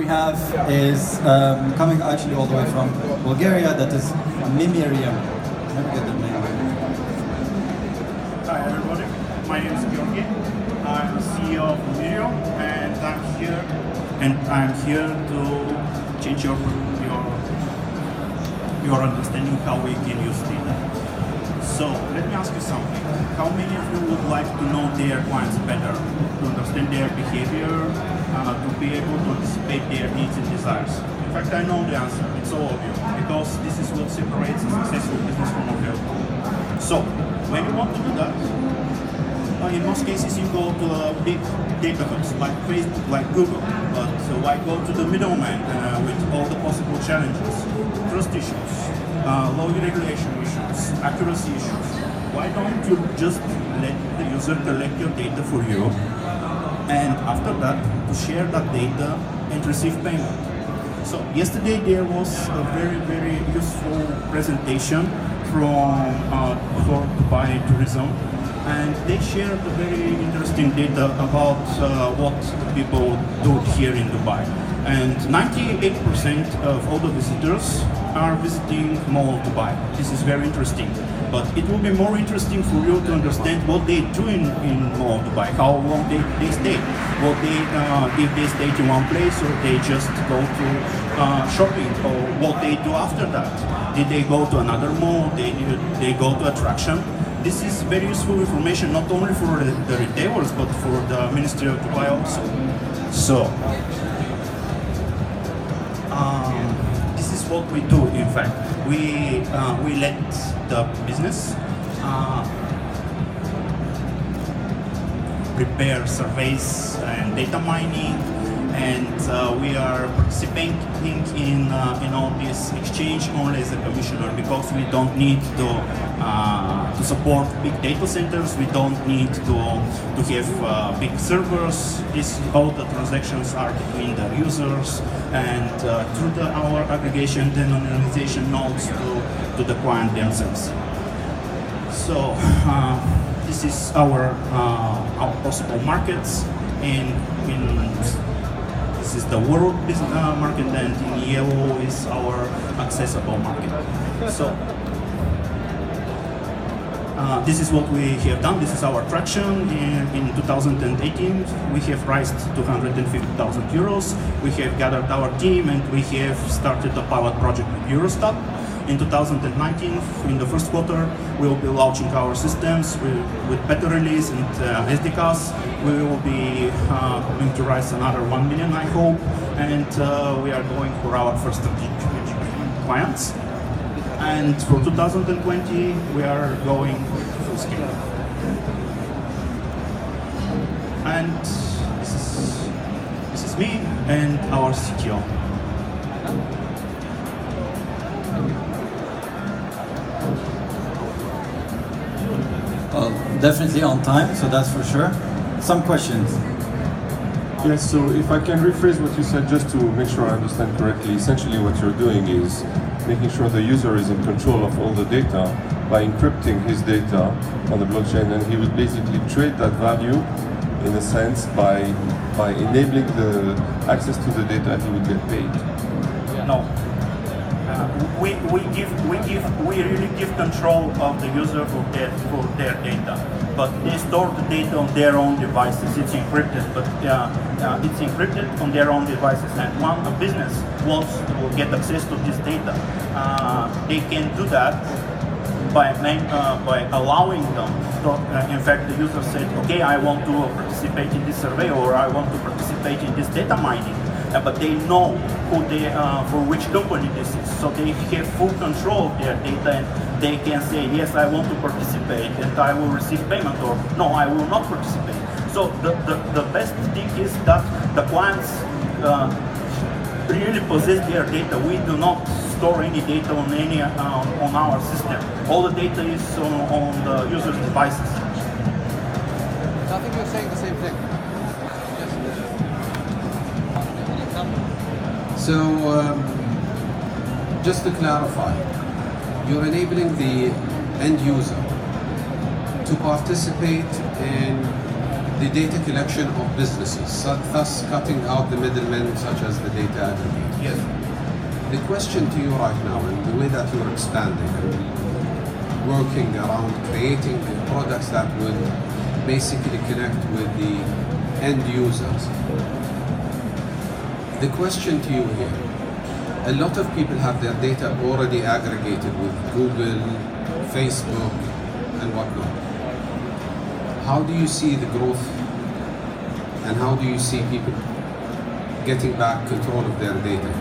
have is coming actually all the way from Bulgaria. That is Mimirium. Never get the name. Hi everybody, my name is Georgi. I'm the CEO of Mimirium, and I'm here to change your understanding how we can use data. So let me ask you something. How many of you would like to know their clients better, to understand their behavior, to be able to anticipate their needs and desires? In fact, I know the answer. It's all of you, because this is what separates a successful business from a failed one. So when you want to do that, in most cases you go to a big data hubs like Facebook, like Google, but why go to the middleman with all the possible challenges, trust issues, law regulation issues, accuracy issues? Why don't you just let the user collect your data for you, and after that to share that data and receive payment? So yesterday there was a very useful presentation from for Dubai Tourism, and they shared very interesting data about what people do here in Dubai. And 98% of all the visitors are visiting Mall of Dubai. This is very interesting. But it will be more interesting for you to understand what they do in Mall of Dubai, how long they stay. If they stay in one place, or they just go to shopping, or what they do after that. Did they go to another mall? They go to attraction? This is very useful information, not only for the retailers, but for the Ministry of Dubai also. So, this is what we do, in fact. We let the business prepare surveys and data mining, and we are participating in all this exchange only as a commissioner, because we don't need to support big data centers. We don't need to have big servers. All the transactions are between the users and through our aggregation and anonymization nodes to the client themselves. So this is our possible markets, and this is the world business market, and in yellow is our accessible market. So this is what we have done. This is our traction. In 2018, we have raised 250,000 euros. We have gathered our team, and we have started a pilot project with Eurostat. In 2019, in the first quarter, we will be launching our systems with beta release and SDKs. We will be going to raise another 1 million, I hope, and we are going for our first strategic clients. And for 2020, we are going full scale. And this is me and our CTO. Well, definitely on time, so that's for sure. Some questions. Yes, so if I can rephrase what you said just to make sure I understand correctly, essentially what you're doing is making sure the user is in control of all the data by encrypting his data on the blockchain, and he would basically trade that value, in a sense, by enabling the access to the data, he would get paid. No. We really give control of the user for their data, but they store the data on their own devices. It's encrypted, but it's encrypted on their own devices. And when a business wants to get access to this data, they can do that by allowing them. In fact, the user said, "Okay, I want to participate in this survey, or I want to participate in this data mining." But they know who for which company this is, so they have full control of their data, and they can say, yes, I want to participate and I will receive payment, or no, I will not participate. So the best thing is that the clients really possess their data. We do not store any data on our system. All the data is on the user's devices. I think you're saying the same thing. So, just to clarify, you're enabling the end user to participate in the data collection of businesses, thus cutting out the middlemen such as the data aggregators. Yes. The question to you right now, and the way that you're expanding and working around creating the products that will basically connect with the end users. The question to you here, a lot of people have their data already aggregated with Google, Facebook, and whatnot. How do you see the growth, and how do you see people getting back control of their data?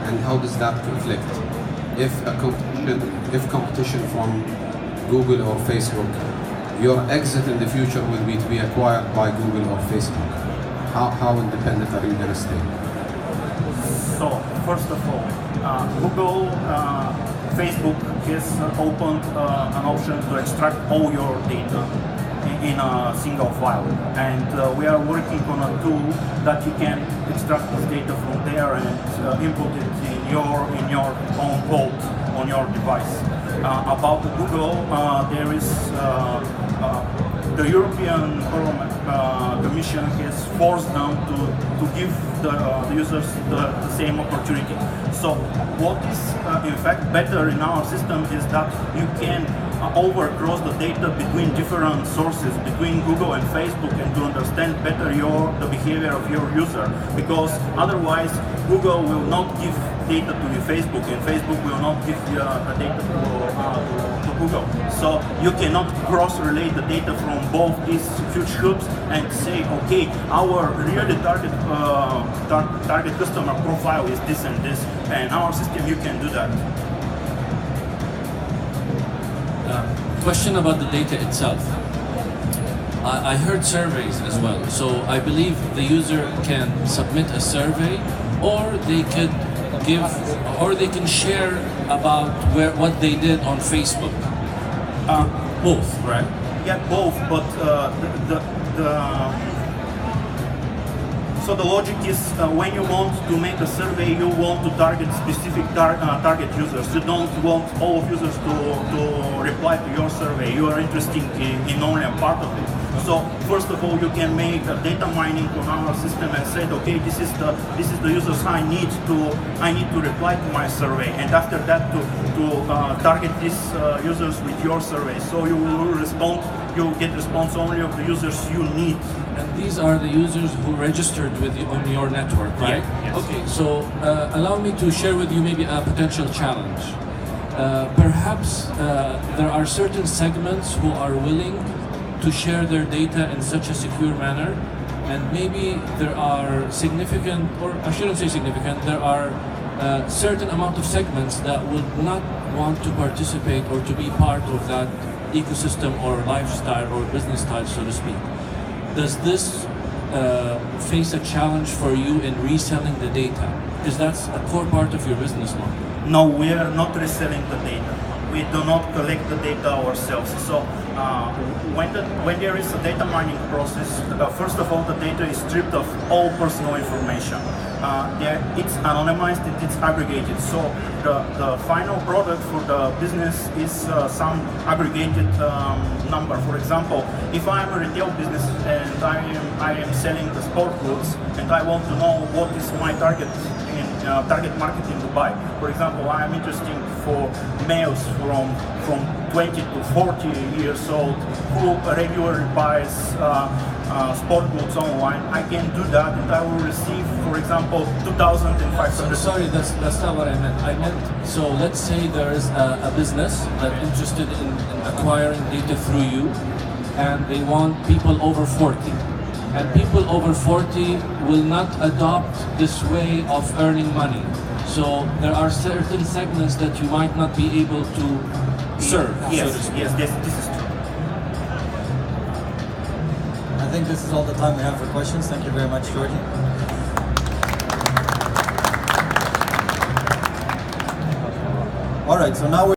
And how does that conflict? If competition from Google or Facebook, your exit in the future will be to be acquired by Google or Facebook. How independent are you going to stay? So, first of all, Google, Facebook has opened an option to extract all your data in a single file, and we are working on a tool that you can extract this data from there and input it in your own code on your device. About Google, there is the European Commission has forced them to give the users the same opportunity. So what is in fact better in our system is that you can overcross the data between different sources, between Google and Facebook, and to understand better the behavior of your user, because otherwise Google will not give data to the Facebook and Facebook will not give the data to Google. So you cannot cross-relate the data from both these huge hubs and say, okay, our really target customer profile is this and this, and our system you can do that. Question about the data itself. I heard surveys as well, so I believe the user can submit a survey, or they could give, or they can share about what they did on Facebook. Both, right? Yeah, both, but so the logic is when you want to make a survey, you want to target specific target users. You don't want all of users to reply to your survey. You are interested in only a part of it. So first of all, you can make a data mining on our system and say, okay, this is the users I need to reply to my survey, and after that to target these users with your survey. So you will get response only of the users you need. And these are the users who registered with you on your network, right? Yeah, yes. Okay, so allow me to share with you maybe a potential challenge. Perhaps there are certain segments who are willing to share their data in such a secure manner, and maybe there are significant, or I shouldn't say significant, there are certain amount of segments that would not want to participate or to be part of that ecosystem or lifestyle or business style, so to speak. Does this face a challenge for you in reselling the data? Because that's a core part of your business model. No, we are not reselling the data. We do not collect the data ourselves. So when there is a data mining process, first of all, the data is stripped of all personal information. It's anonymized, it's aggregated. So the final product for the business is some aggregated number. For example, if I am a retail business and I am selling the sport goods, and I want to know what is my target market in Dubai. For example, I am interested for males from 20 to 40 years old who regularly buys sport goods online. I can do that, and I will receive, for example, 2,500. Sorry, that's not what I meant. I meant, so let's say there is a business that's interested in acquiring data through you, and they want people over 40. And people over 40 will not adopt this way of earning money. So there are certain segments that you might not be able to serve. Yes, yes, this is true. I think this is all the time we have for questions. Thank you very much, Georgi. All right, so now we're